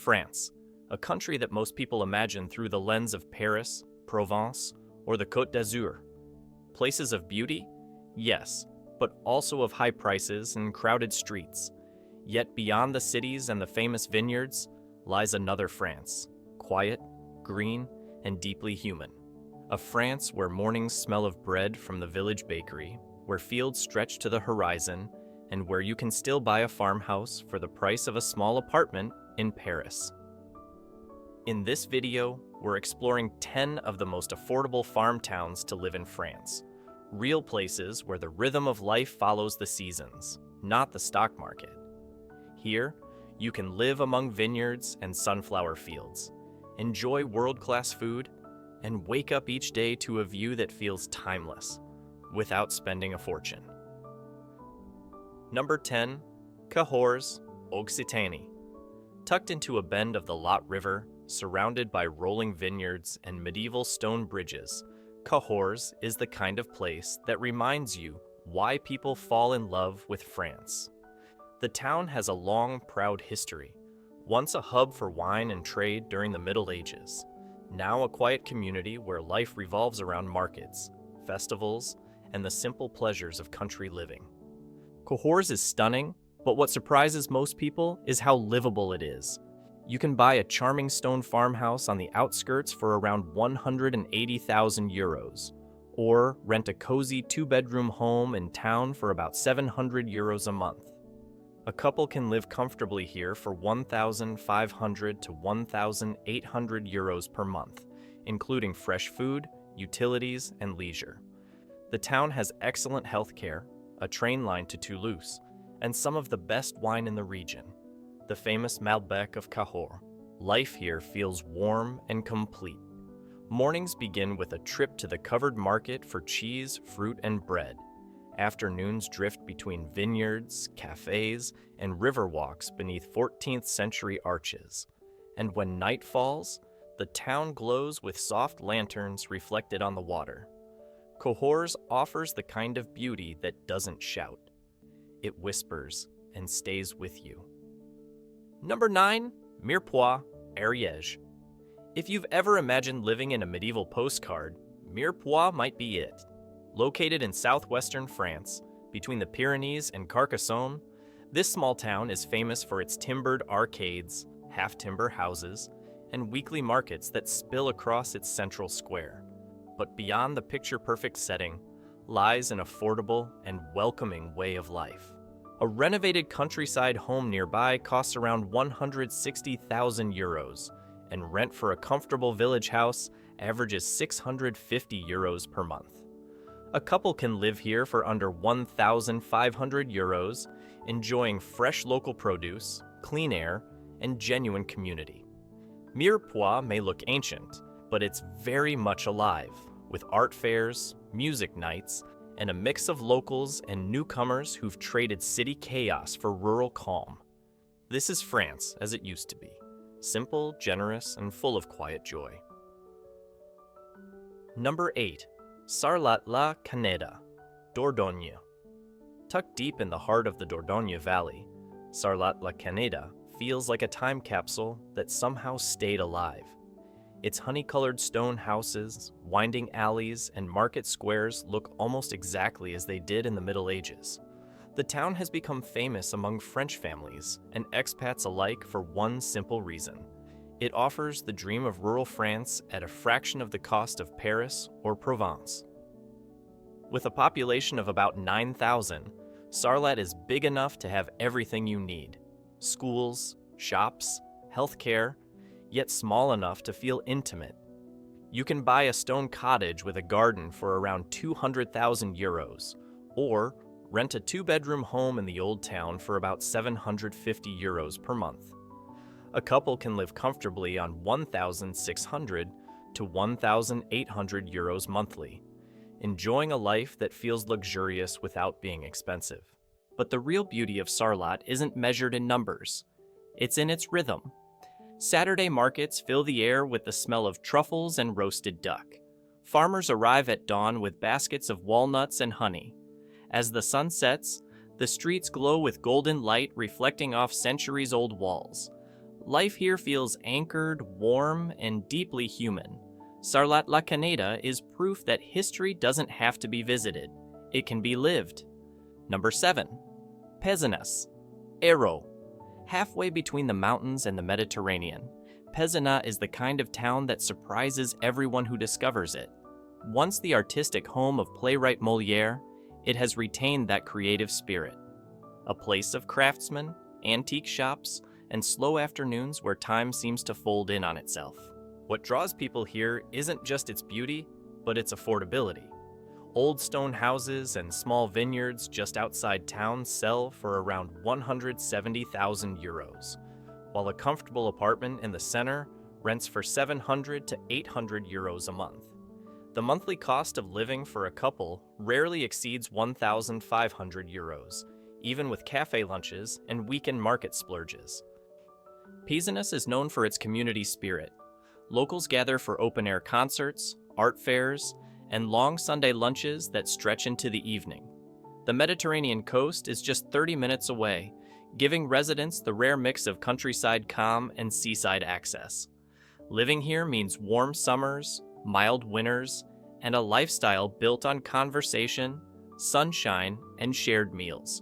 France, a country that most people imagine through the lens of Paris, Provence, or the Côte d'Azur. Places of beauty? Yes, but also of high prices and crowded streets. Yet beyond the cities and the famous vineyards lies another France, quiet, green, and deeply human. A France where mornings smell of bread from the village bakery, where fields stretch to the horizon, and where you can still buy a farmhouse for the price of a small apartment in Paris. In this video, we're exploring 10 of the most affordable farm towns to live in France. Real places where the rhythm of life follows the seasons, not the stock market. Here, you can live among vineyards and sunflower fields, enjoy world-class food, and wake up each day to a view that feels timeless, without spending a fortune. Number 10. Cahors, Occitanie. Tucked into a bend of the Lot River, surrounded by rolling vineyards and medieval stone bridges, Cahors is the kind of place that reminds you why people fall in love with France. The town has a long, proud history. Once a hub for wine and trade during the Middle Ages, now a quiet community where life revolves around markets, festivals, and the simple pleasures of country living. Cahors is stunning, but what surprises most people is how livable it is. You can buy a charming stone farmhouse on the outskirts for around 180,000 euros, or rent a cozy two-bedroom home in town for about 700 euros a month. A couple can live comfortably here for 1,500 to 1,800 euros per month, including fresh food, utilities, and leisure. The town has excellent health care, a train line to Toulouse, and some of the best wine in the region, the famous Malbec of Cahors. Life here feels warm and complete. Mornings begin with a trip to the covered market for cheese, fruit, and bread. Afternoons drift between vineyards, cafes, and river walks beneath 14th century arches. And when night falls, the town glows with soft lanterns reflected on the water. Cahors offers the kind of beauty that doesn't shout. It whispers and stays with you. Number 9. Mirepoix, Ariège. If you've ever imagined living in a medieval postcard, Mirepoix might be it. Located in southwestern France, between the Pyrenees and Carcassonne, this small town is famous for its timbered arcades, half-timber houses, and weekly markets that spill across its central square. But beyond the picture-perfect setting lies an affordable and welcoming way of life. A renovated countryside home nearby costs around 160,000 euros, and rent for a comfortable village house averages 650 euros per month. A couple can live here for under 1,500 euros, enjoying fresh local produce, clean air, and genuine community. Mirepoix may look ancient, but it's very much alive, with art fairs, music nights, and a mix of locals and newcomers who've traded city chaos for rural calm. This is France as it used to be, simple, generous, and full of quiet joy. Number 8. Sarlat-la-Canéda, Dordogne. Tucked deep in the heart of the Dordogne Valley, Sarlat-la-Canéda feels like a time capsule that somehow stayed alive. Its honey-colored stone houses, winding alleys, and market squares look almost exactly as they did in the Middle Ages. The town has become famous among French families and expats alike for one simple reason. It offers the dream of rural France at a fraction of the cost of Paris or Provence. With a population of about 9,000, Sarlat is big enough to have everything you need: schools, shops, healthcare, yet small enough to feel intimate. You can buy a stone cottage with a garden for around 200,000 euros, or rent a two-bedroom home in the old town for about 750 euros per month. A couple can live comfortably on 1,600 to 1,800 euros monthly, enjoying a life that feels luxurious without being expensive. But the real beauty of Sarlat isn't measured in numbers. It's in its rhythm. Saturday markets fill the air with the smell of truffles and roasted duck. Farmers arrive at dawn with baskets of walnuts and honey. As the sun sets, the streets glow with golden light reflecting off centuries-old walls. Life here feels anchored, warm, and deeply human. Sarlat-la-Canéda is proof that history doesn't have to be visited. It can be lived. Number 7. Pézenas, Hérault. Halfway between the mountains and the Mediterranean, Pézenas is the kind of town that surprises everyone who discovers it. Once the artistic home of playwright Molière, it has retained that creative spirit. A place of craftsmen, antique shops, and slow afternoons where time seems to fold in on itself. What draws people here isn't just its beauty, but its affordability. Old stone houses and small vineyards just outside town sell for around 170,000 euros, while a comfortable apartment in the center rents for 700 to 800 euros a month. The monthly cost of living for a couple rarely exceeds 1,500 euros, even with cafe lunches and weekend market splurges. Pézenas is known for its community spirit. Locals gather for open-air concerts, art fairs, and long Sunday lunches that stretch into the evening. The Mediterranean coast is just 30 minutes away, giving residents the rare mix of countryside calm and seaside access. Living here means warm summers, mild winters, and a lifestyle built on conversation, sunshine, and shared meals.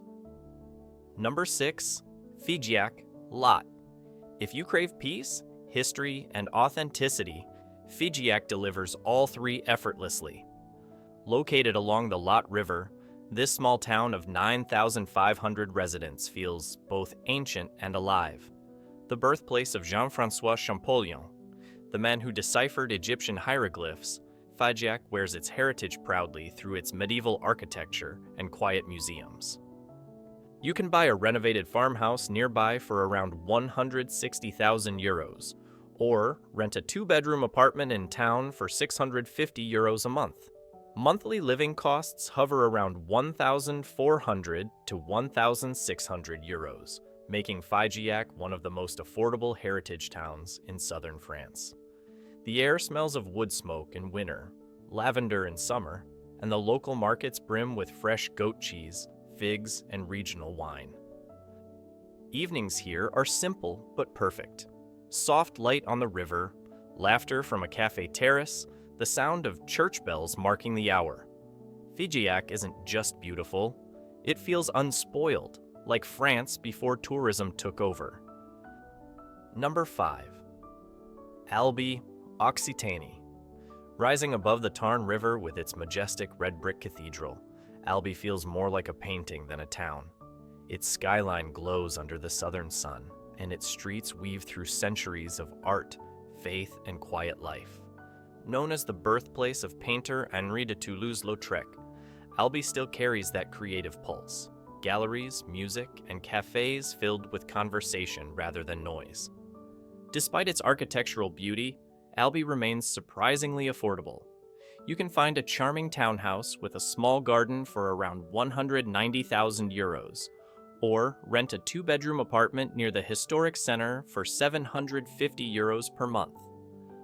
Number 6. Figeac, Lot. If you crave peace, history, and authenticity, Figeac delivers all three effortlessly. Located along the Lot River, this small town of 9,500 residents feels both ancient and alive. The birthplace of Jean-François Champollion, the man who deciphered Egyptian hieroglyphs, Figeac wears its heritage proudly through its medieval architecture and quiet museums. You can buy a renovated farmhouse nearby for around 160,000 euros, or rent a 2-bedroom apartment in town for 650 euros a month. Monthly living costs hover around 1,400 to 1,600 euros, making Figeac one of the most affordable heritage towns in southern France. The air smells of wood smoke in winter, lavender in summer, and the local markets brim with fresh goat cheese, figs, and regional wine. Evenings here are simple but perfect. Soft light on the river, laughter from a cafe terrace, the sound of church bells marking the hour. Figeac isn't just beautiful, it feels unspoiled, like France before tourism took over. Number 5. Albi, Occitanie. Rising above the Tarn River with its majestic red brick cathedral, Albi feels more like a painting than a town. Its skyline glows under the southern sun, and its streets weave through centuries of art, faith, and quiet life. Known as the birthplace of painter Henri de Toulouse-Lautrec, Albi still carries that creative pulse. Galleries, music, and cafes filled with conversation rather than noise. Despite its architectural beauty, Albi remains surprisingly affordable. You can find a charming townhouse with a small garden for around 190,000 euros, or rent a 2-bedroom apartment near the historic center for 750 euros per month.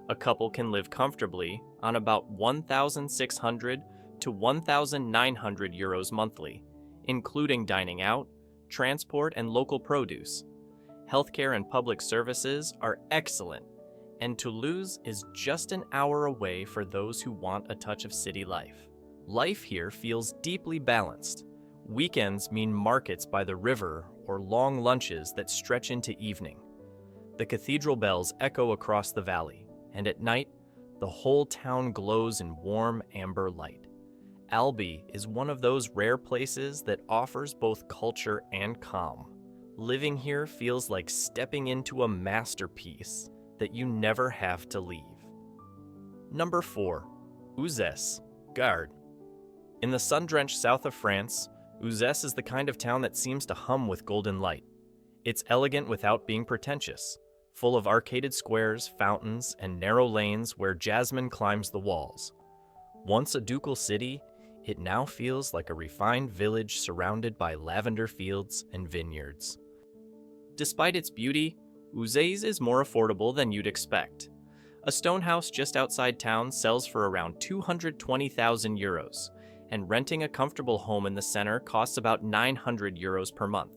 A couple can live comfortably on about 1,600 to 1,900 euros monthly, including dining out, transport, and local produce. Healthcare and public services are excellent, and Toulouse is just an hour away for those who want a touch of city life. Life here feels deeply balanced. Weekends mean markets by the river or long lunches that stretch into evening. The cathedral bells echo across the valley, and at night, the whole town glows in warm amber light. Albi is one of those rare places that offers both culture and calm. Living here feels like stepping into a masterpiece that you never have to leave. Number 4. Uzès, Gard. In the sun-drenched south of France, Uzès is the kind of town that seems to hum with golden light. It's elegant without being pretentious, full of arcaded squares, fountains, and narrow lanes where jasmine climbs the walls. Once a ducal city, it now feels like a refined village surrounded by lavender fields and vineyards. Despite its beauty, Uzès is more affordable than you'd expect. A stone house just outside town sells for around 220,000 euros, and renting a comfortable home in the center costs about 900 euros per month.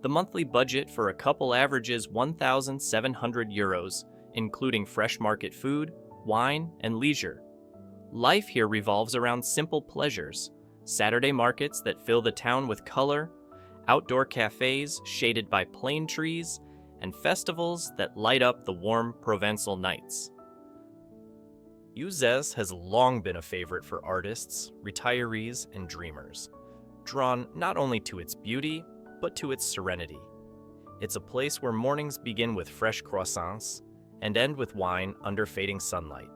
The monthly budget for a couple averages €1,700, including fresh market food, wine, and leisure. Life here revolves around simple pleasures: Saturday markets that fill the town with color, outdoor cafes shaded by plane trees, and festivals that light up the warm Provençal nights. Uzès has long been a favorite for artists, retirees, and dreamers, drawn not only to its beauty, but to its serenity. It's a place where mornings begin with fresh croissants and end with wine under fading sunlight,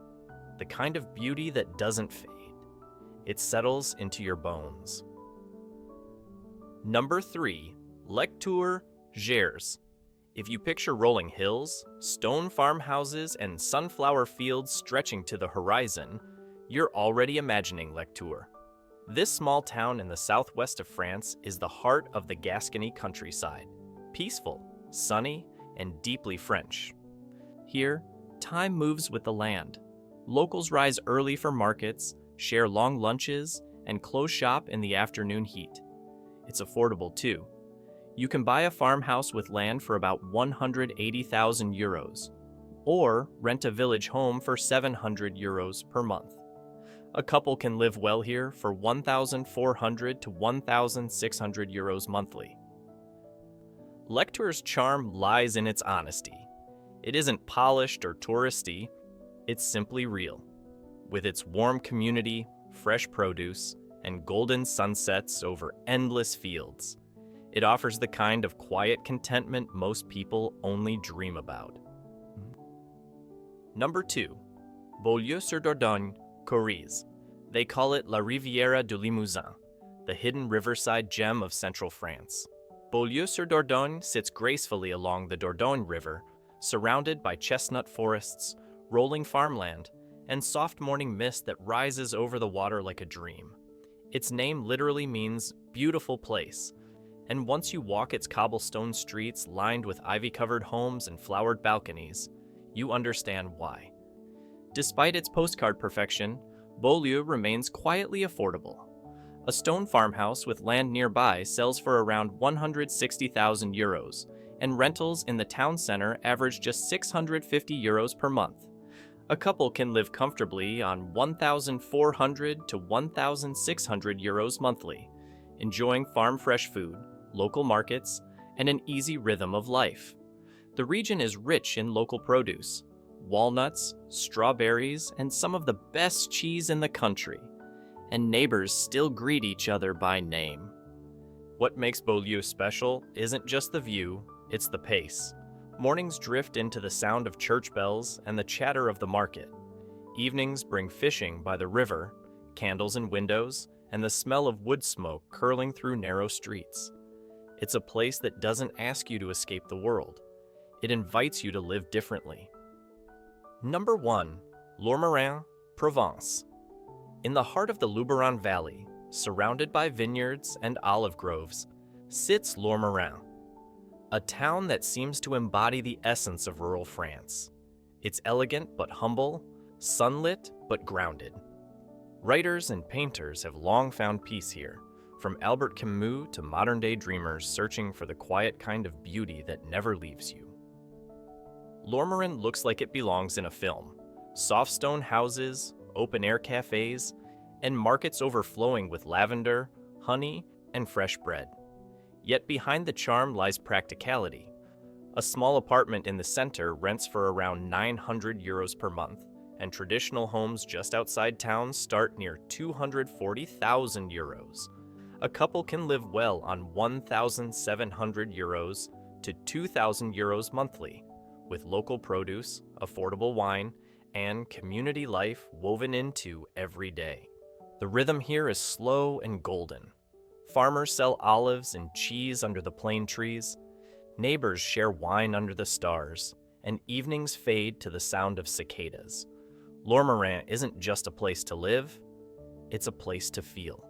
the kind of beauty that doesn't fade. It settles into your bones. Number 3, Lectoure, Gers. If you picture rolling hills, stone farmhouses, and sunflower fields stretching to the horizon, you're already imagining Lectoure. This small town in the southwest of France is the heart of the Gascony countryside, peaceful, sunny, and deeply French. Here, time moves with the land. Locals rise early for markets, share long lunches, and close shop in the afternoon heat. It's affordable too. You can buy a farmhouse with land for about €180,000, or rent a village home for €700 per month. A couple can live well here for €1,400 to €1,600 monthly. Lectoure's charm lies in its honesty. It isn't polished or touristy, it's simply real. With its warm community, fresh produce, and golden sunsets over endless fields, it offers the kind of quiet contentment most people only dream about. Number 2, Beaulieu-sur-Dordogne, Corrèze. They call it La Riviera du Limousin, the hidden riverside gem of central France. Beaulieu-sur-Dordogne sits gracefully along the Dordogne River, surrounded by chestnut forests, rolling farmland, and soft morning mist that rises over the water like a dream. Its name literally means beautiful place, and once you walk its cobblestone streets lined with ivy-covered homes and flowered balconies, you understand why. Despite its postcard perfection, Beaulieu remains quietly affordable. A stone farmhouse with land nearby sells for around €160,000, and rentals in the town center average just €650 per month. A couple can live comfortably on €1,400 to €1,600 monthly, enjoying farm-fresh food, local markets, and an easy rhythm of life. The region is rich in local produce: walnuts, strawberries, and some of the best cheese in the country. And neighbors still greet each other by name. What makes Beaulieu special isn't just the view, it's the pace. Mornings drift into the sound of church bells and the chatter of the market. Evenings bring fishing by the river, candles in windows, and the smell of wood smoke curling through narrow streets. It's a place that doesn't ask you to escape the world. It invites you to live differently. Number 1, Lourmarin, Provence. In the heart of the Luberon Valley, surrounded by vineyards and olive groves, sits Lourmarin, a town that seems to embody the essence of rural France. It's elegant but humble, sunlit but grounded. Writers and painters have long found peace here, from Albert Camus to modern-day dreamers searching for the quiet kind of beauty that never leaves you. Lourmarin looks like it belongs in a film. Soft stone houses, open-air cafes, and markets overflowing with lavender, honey, and fresh bread. Yet behind the charm lies practicality. A small apartment in the center rents for around €900 per month, and traditional homes just outside town start near €240,000. A couple can live well on €1,700 to €2,000 monthly, with local produce, affordable wine, and community life woven into every day. The rhythm here is slow and golden. Farmers sell olives and cheese under the plane trees. Neighbors share wine under the stars, and evenings fade to the sound of cicadas. Lourmarin isn't just a place to live, it's a place to feel,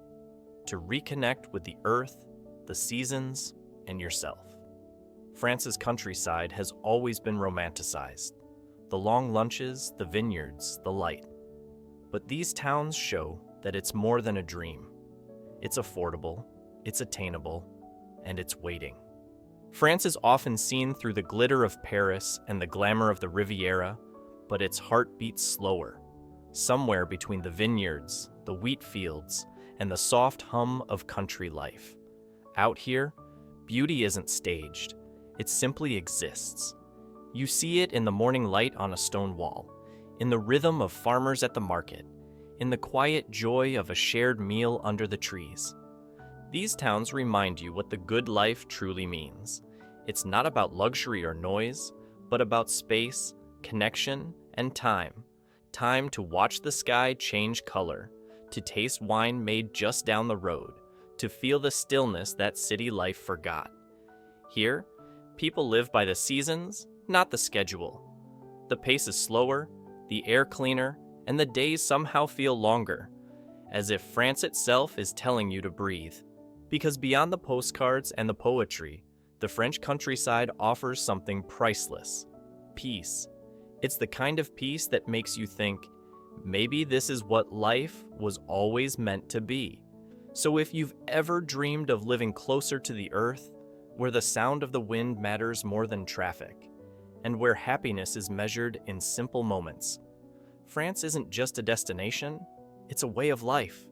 to reconnect with the earth, the seasons, and yourself. France's countryside has always been romanticized. The long lunches, the vineyards, the light. But these towns show that it's more than a dream. It's affordable, it's attainable, and it's waiting. France is often seen through the glitter of Paris and the glamour of the Riviera, but its heart beats slower, somewhere between the vineyards, the wheat fields, and the soft hum of country life. Out here, beauty isn't staged, it simply exists. You see it in the morning light on a stone wall, in the rhythm of farmers at the market, in the quiet joy of a shared meal under the trees. These towns remind you what the good life truly means. It's not about luxury or noise, but about space, connection, and time. Time to watch the sky change color, to taste wine made just down the road, to feel the stillness that city life forgot. Here, people live by the seasons, not the schedule. The pace is slower, the air cleaner, and the days somehow feel longer, as if France itself is telling you to breathe. Because beyond the postcards and the poetry, the French countryside offers something priceless: peace. It's the kind of peace that makes you think, maybe this is what life was always meant to be. So if you've ever dreamed of living closer to the earth, where the sound of the wind matters more than traffic, and where happiness is measured in simple moments, France isn't just a destination, it's a way of life.